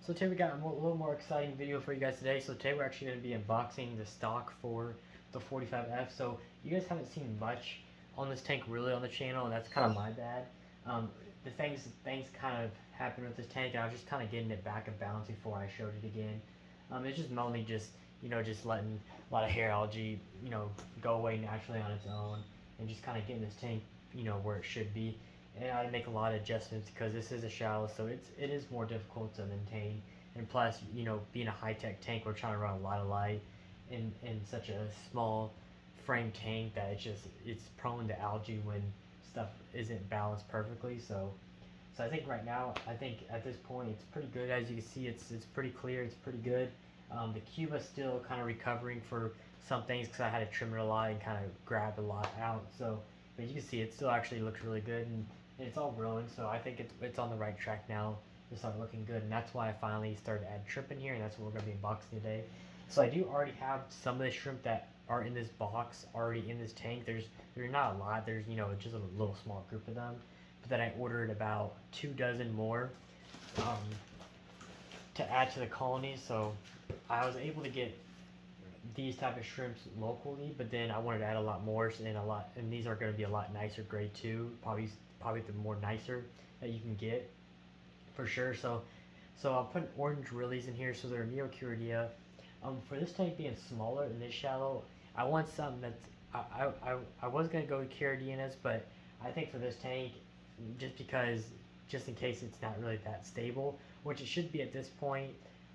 So today we got a little more exciting video for you guys today. So today we're actually going to be unboxing the stock for the 45F. So you guys haven't seen much on this tank really on the channel, and that's kind of my bad. The things kind of happened with this tank, and I was just kind of getting it back in balance before I showed it again. It's just mainly just just letting a lot of hair algae go away naturally on its own, and just kind of getting this tank where it should be. And I had to make a lot of adjustments because this is a shallow, so it is more difficult to maintain. And plus, being a high-tech tank, we're trying to run a lot of light in such a small frame tank that it's prone to algae when stuff isn't balanced perfectly. So I think right now, I think at this point it's pretty good. As you can see, it's pretty clear. It's pretty good. The Cuba's still kind of recovering for some things because I had to trim it a lot and kind of grab a lot out. So, but you can see it still actually looks really good, and it's all growing. So I think it's on the right track now to start looking good, and that's why I finally started adding shrimp in here, and that's what we're going to be unboxing today. So I do already have some of the shrimp that are in this box already in this tank. There's not a lot. There's just a little small group of them, but then I ordered about 2 dozen more to add to the colony. So I was able to get these type of shrimps locally, but then I wanted to add a lot more, and these are going to be a lot nicer grade too. Probably the more nicer that you can get for sure. So I'll put orange Rilis in here. So they're Neocuria. For this tank being smaller and this shallow, I want something that's I was gonna go with Caradinas, but I think for this tank, just in case it's not really that stable, which it should be at this point,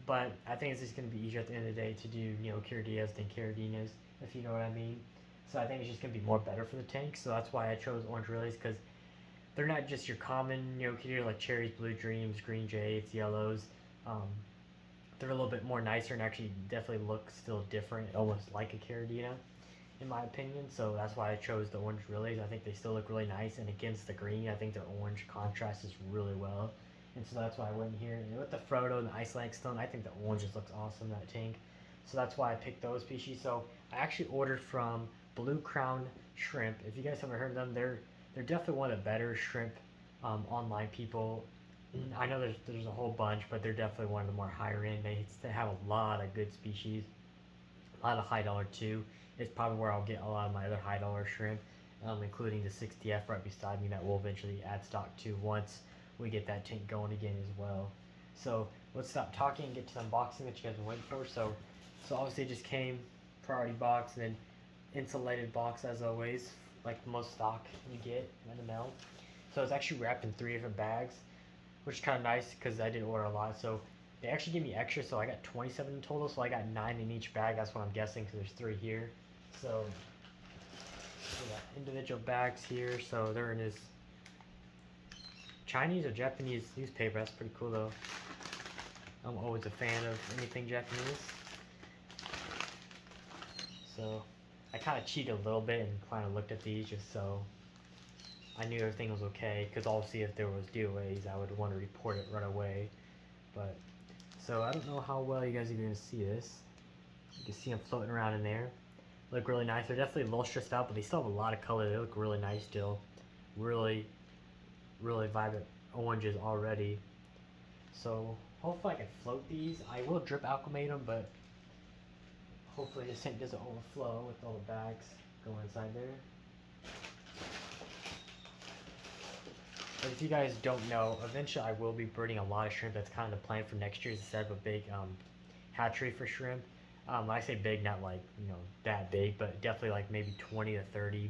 but I think it's just going to be easier at the end of the day to do Caradinas than Caradinas, if you know what I mean. So I think it's just going to be more better for the tank. So that's why I chose orange Rilis, because they're not just your common Caradinas like cherries, blue dreams, green jades, yellows. They're a little bit more nicer and actually definitely look still different, almost like a Caradina in my opinion. So that's why I chose the orange Rilis. I think they still look really nice, and against the green, I think their orange contrasts really well. And so that's why I went here. And with the Frodo and the Icelandic Stone, I think the orange just looks awesome in that tank. So that's why I picked those species. So I actually ordered from Blue Crown Shrimp. If you guys haven't heard of them, they're definitely one of the better shrimp online people. I know there's a whole bunch, but they're definitely one of the more higher end. They have a lot of good species, a lot of high dollar too. It's probably where I'll get a lot of my other high dollar shrimp, including the 60F right beside me that we'll eventually add stock to once we get that tank going again as well. So let's stop talking and get to the unboxing that you guys are waiting for. So obviously it just came priority box and then insulated box as always, like most stock you get in the mail. So it's actually wrapped in 3 different bags, which is kind of nice because I did order a lot. So they actually gave me extra, so I got 27 in total. So I got 9 in each bag. That's what I'm guessing because there's 3 here. So we got individual bags here. So they're in this Chinese or Japanese newspaper. That's pretty cool though. I'm always a fan of anything Japanese. So I kind of cheated a little bit and kind of looked at these just so I knew everything was okay. Because obviously if there was DOAs, I would want to report it right away. But so I don't know how well you guys are going to see this. You can see them floating around in there. Look really nice. They're definitely a little stressed out, but they still have a lot of color. They look really nice still. Really vibrant oranges already. So hopefully I can float these. I will drip acclimate them, but hopefully this tank doesn't overflow with all the bags going inside there. But if you guys don't know, eventually I will be breeding a lot of shrimp. That's kind of the plan for next year, is to set up a big hatchery for shrimp. When I say big, not like that big, but definitely like maybe 20 to 30,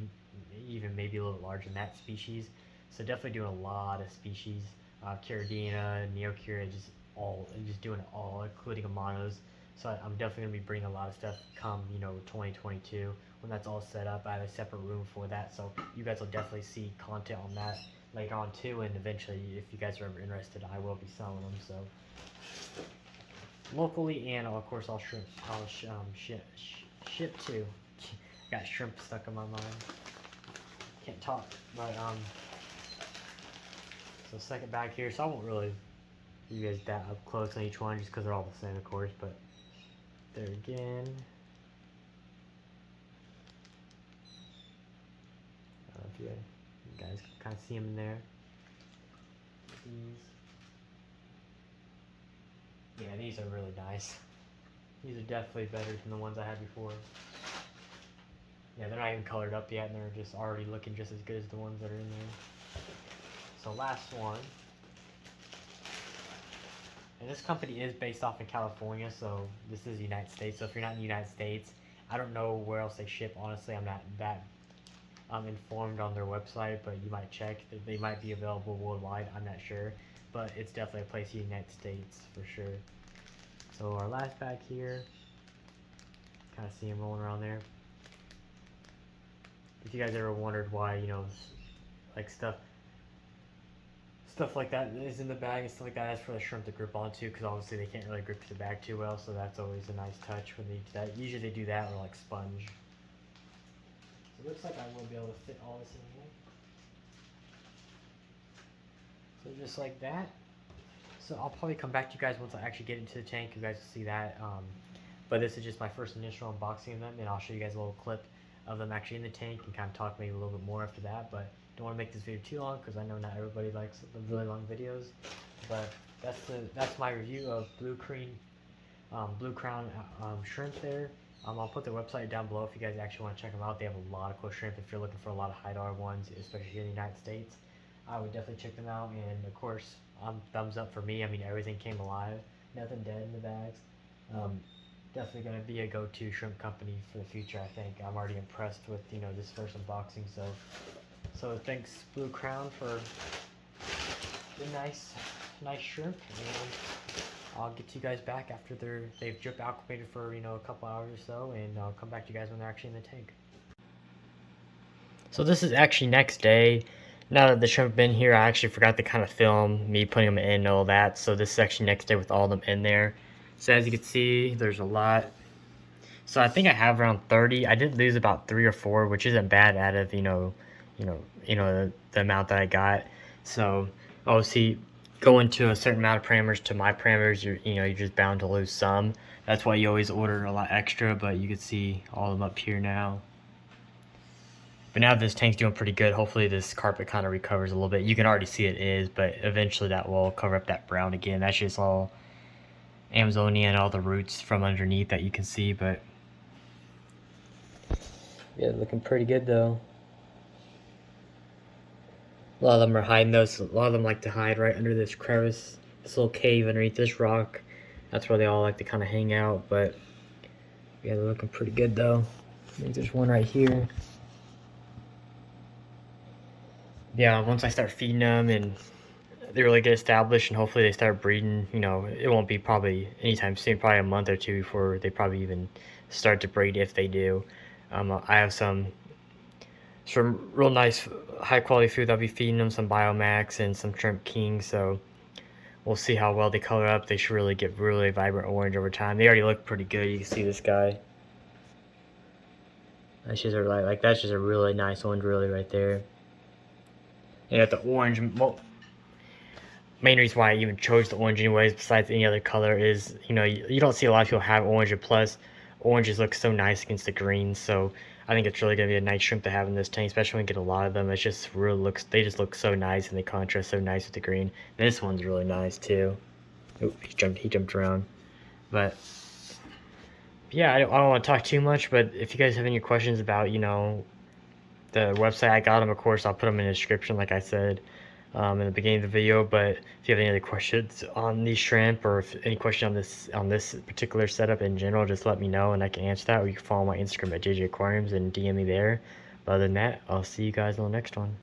even maybe a little larger than that species. So definitely doing a lot of species, Caradina, Neocuria, just doing it all, including Amanos. So I'm definitely gonna be bringing a lot of stuff come 2022 when that's all set up. I have a separate room for that, so you guys will definitely see content on that later on too. And eventually, if you guys are ever interested, I will be selling them. So locally, and of course I'll ship too. Got shrimp stuck in my mind. Can't talk, but so second bag here. So I won't really give you guys that up close on each one, just because they're all the same, of course. But there again. I don't know if you guys can kind of see them in there. These. Yeah, these are really nice. These are definitely better than the ones I had before. Yeah, they're not even colored up yet, and they're just already looking just as good as the ones that are in there. So last one. And this company is based off in California, so this is the United States. So if you're not in the United States, I don't know where else they ship. Honestly, I'm not that informed on their website, but you might check. They might be available worldwide. I'm not sure, but it's definitely a place in the United States for sure. So our last bag here, kind of see him rolling around there. If you guys ever wondered why, you know, like stuff like that is in the bag and stuff like that, that's for the shrimp to grip onto, because obviously they can't really grip to the bag too well, so that's always a nice touch when they do that. Usually they do that or like sponge. So it looks like I will be able to fit all this in here. So just like that. So I'll probably come back to you guys once I actually get into the tank. You guys will see that. But this is just my first initial unboxing of them, and I'll show you guys a little clip of them actually in the tank and kind of talk maybe a little bit more after that. But don't want to make this video too long because I know not everybody likes the really long videos. But that's my review of blue crown shrimp there. I'll put their website down below if you guys actually want to check them out. They have a lot of cool shrimp if you're looking for a lot of high dollar ones, especially here in the United States. I would definitely check them out, and of course, thumbs up for me. I mean, everything came alive, nothing dead in the bags. Definitely going to be a go-to shrimp company for the future, I think. I'm already impressed with, you know, this first unboxing. So thanks Blue Crown for the nice shrimp, and I'll get to you guys back after they've drip acclimated for, you know, a couple hours or so, and I'll come back to you guys when they're actually in the tank. So this is actually next day. Now that the shrimp have been here, I actually forgot to kind of film me putting them in and all that. So this is actually next day with all of them in there. So as you can see, there's a lot. So I think I have around 30. I did lose about 3 or 4, which isn't bad out of, the amount that I got. So obviously going to a certain amount of parameters to my parameters, you're just bound to lose some. That's why you always order a lot extra, but you can see all of them up here now. But now this tank's doing pretty good. Hopefully this carpet kind of recovers a little bit. You can already see it is, but eventually that will cover up that brown again. That's just all Amazonia and all the roots from underneath that you can see, but yeah, looking pretty good though. A lot of them are hiding those. A lot of them like to hide right under this crevice, this little cave underneath this rock. That's where they all like to kind of hang out, but yeah, they're looking pretty good though. I think there's one right here. Yeah, once I start feeding them and they really get established and hopefully they start breeding, you know, it won't be probably anytime soon, probably a month or two before they probably even start to breed if they do. I have some real nice high quality food I'll be feeding them, some Biomax and some Shrimp King, so we'll see how well they color up. They should really get really vibrant orange over time. They already look pretty good. You can see this guy. That's just that's just a really nice orange really right there. You got the orange. Well, main reason why I even chose the orange anyways, besides any other color, is, you know, you don't see a lot of people have orange, and plus oranges look so nice against the greens, so I think it's really going to be a nice shrimp to have in this tank, especially when you get a lot of them. It's just really they just look so nice and they contrast so nice with the green. This one's really nice too. Oh, he jumped around. But yeah, I don't want to talk too much, but if you guys have any questions about, you know, the website, I got them, of course, I'll put them in the description like I said in the beginning of the video. But if you have any other questions on these shrimp, or if any question on this particular setup in general, just let me know and I can answer that. Or you can follow my Instagram at JJ Aquariums and DM me there. But other than that, I'll see you guys on the next one.